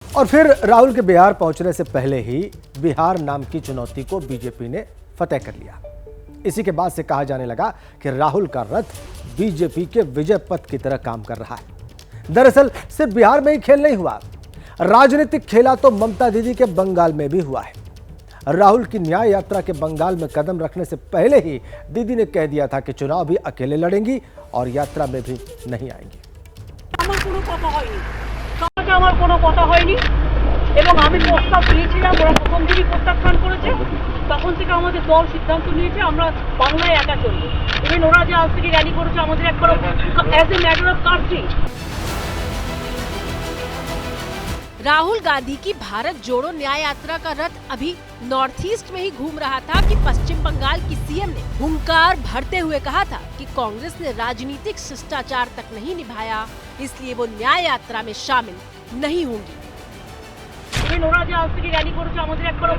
और फिर राहुल के बिहार पहुंचने से पहले ही बिहार नाम की चुनौती को बीजेपी ने फतेह कर लिया। इसी के बाद से कहा जाने लगा कि राहुल का रथ बीजेपी के विजय पथ की तरह काम कर रहा है। दरअसल सिर्फ बिहार में ही खेल नहीं हुआ, राजनीतिक खेला तो ममता दीदी के बंगाल में भी हुआ है। राहुल की न्याय यात्रा के बंगाल में कदम रखने से पहले ही दीदी ने कह दिया था कि चुनाव भी अकेले लड़ेंगी और यात्रा में भी नहीं आएंगी। আমার কোনো কথা হয়নি এবং আমি প্রস্তাব দিয়েছিলাম, ওরা প্রথম দিনই প্রত্যাখ্যান করেছে। তখন থেকে আমাদের দল সিদ্ধান্ত নিয়েছে আমরা বাংলায় একা চলবো। ইভেন ওরা যে আজ থেকে র্যালি করেছে আমাদের একবার as a matter of courtesy. Rahul Gandhi की भारत जोड़ो न्याय यात्रा का रथ अभी नॉर्थ ईस्ट में ही घूम रहा था कि पश्चिम बंगाल की सीएम ने हुंकार भरते हुए कहा था कि कांग्रेस ने राजनीतिक शिष्टाचार तक नहीं निभाया, इसलिए वो न्याय यात्रा में शामिल नहीं होंगी। ওরা যে আজ থেকে র্যালি করেছে আমাদের একবার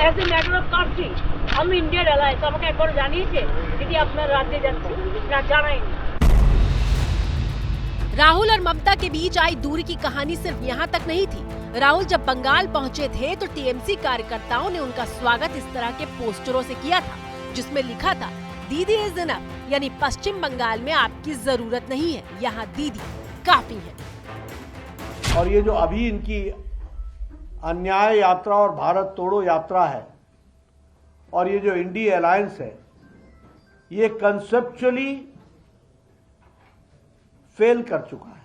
অ্যাজ এ ম্যাটার অফ কার্সি। আমি ইন্ডিয়ার অ্যালায়েন্স আমাকে একবার জানিয়েছে দিদি আপনার রাজ্যে যাচ্ছে না, জানায়নি। राहुल और ममता के बीच आई दूरी की कहानी सिर्फ यहाँ तक नहीं थी। राहुल जब बंगाल पहुँचे थे तो टीएमसी कार्यकर्ताओं ने उनका स्वागत इस तरह के पोस्टरों से किया था, जिसमें लिखा था दीदी इज इनफ, यानी पश्चिम बंगाल में आपकी जरूरत नहीं है, यहाँ दीदी काफी है। और ये जो अभी इनकी अन्याय यात्रा और भारत तोड़ो यात्रा है और ये जो इंडिया अलायंस है, ये कंसेप्चुअली फेल कर चुका है।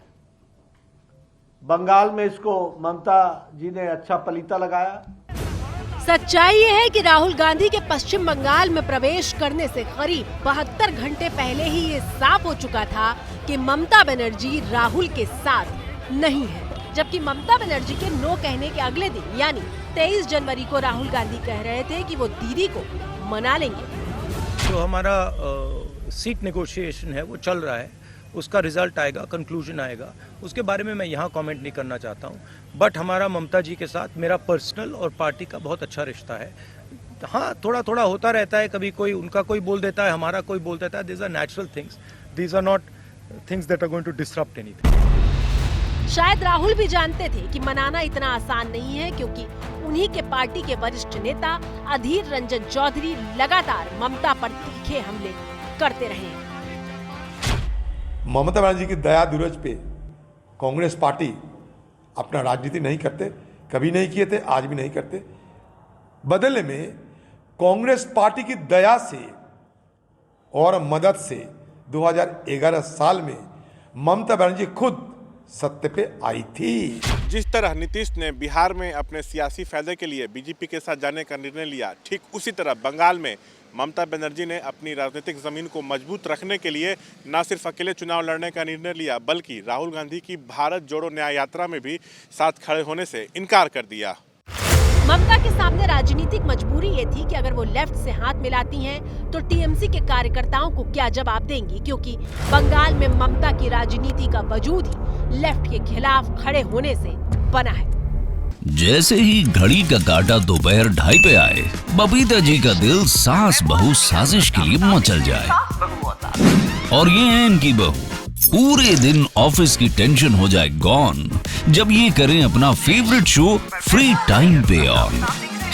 बंगाल में इसको ममता जी ने अच्छा पलीता लगाया। सच्चाई ये है कि राहुल गांधी के पश्चिम बंगाल में प्रवेश करने से करीब 72 घंटे पहले ही ये साफ हो चुका था कि ममता बनर्जी राहुल के साथ नहीं है। जबकि ममता बनर्जी के नो कहने के अगले दिन यानी 23 जनवरी को राहुल गांधी कह रहे थे कि वो दीदी को मना लेंगे। जो हमारा सीट नेगोशिएशन है वो चल रहा है, उसका रिजल्ट आएगा, कंक्लूजन आएगा, उसके बारे में मैं यहाँ कमेंट नहीं करना चाहता हूँ। बट हमारा ममता जी के साथ मेरा पर्सनल और पार्टी का बहुत अच्छा रिश्ता है। हाँ, थोड़ा थोड़ा होता रहता है, कभी कोई उनका कोई बोल देता है, हमारा कोई बोल देता है। These are natural things, these are not things that are going to disrupt anything. शायद राहुल भी जानते थे कि मनाना इतना आसान नहीं है, क्योंकि उन्हीं के पार्टी के वरिष्ठ नेता अधीर रंजन चौधरी लगातार ममता पर तीखे हमले करते रहे हैं। ममता बनर्जी की दया दुरज पे कांग्रेस पार्टी अपना राजनीति नहीं करते, कभी नहीं किए थे, आज भी नहीं करते। बदले में कांग्रेस पार्टी की दया से और मदद से 2011 साल में ममता बनर्जी खुद सत्य पे आई थी। जिस तरह नीतीश ने बिहार में अपने सियासी फायदे के लिए बीजेपी के साथ जाने का निर्णय लिया, ठीक उसी तरह बंगाल में ममता बनर्जी ने अपनी राजनीतिक जमीन को मजबूत रखने के लिए न सिर्फ अकेले चुनाव लड़ने का निर्णय लिया, बल्कि राहुल गांधी की भारत जोड़ो न्याय यात्रा में भी साथ खड़े होने से इनकार कर दिया। ममता के सामने राजनीतिक मजबूरी ये थी कि अगर वो लेफ्ट से हाथ मिलाती हैं, तो टीएमसी के कार्यकर्ताओं को क्या जवाब देंगी, क्योंकि बंगाल में ममता की राजनीति का वजूद ही लेफ्ट के खिलाफ खड़े होने से बना है। जैसे ही घड़ी का काटा दोपहर 2:30 पे आए, बबीता जी का दिल सास बहू साजिश के लिए मचल जाए। और ये है इनकी बहू, पूरे दिन ऑफिस की टेंशन हो जाए गॉन जब ये करें अपना फेवरेट शो फ्री टाइम पे ऑन।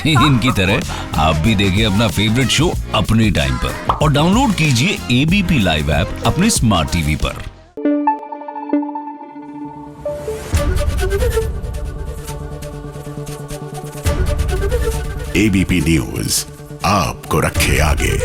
इनकी तरह आप भी देखिए अपना फेवरेट शो अपने टाइम पर और डाउनलोड कीजिए एबीपी लाइव ऐप अपने स्मार्ट टीवी पर। एबीपी न्यूज आपको रखे आगे।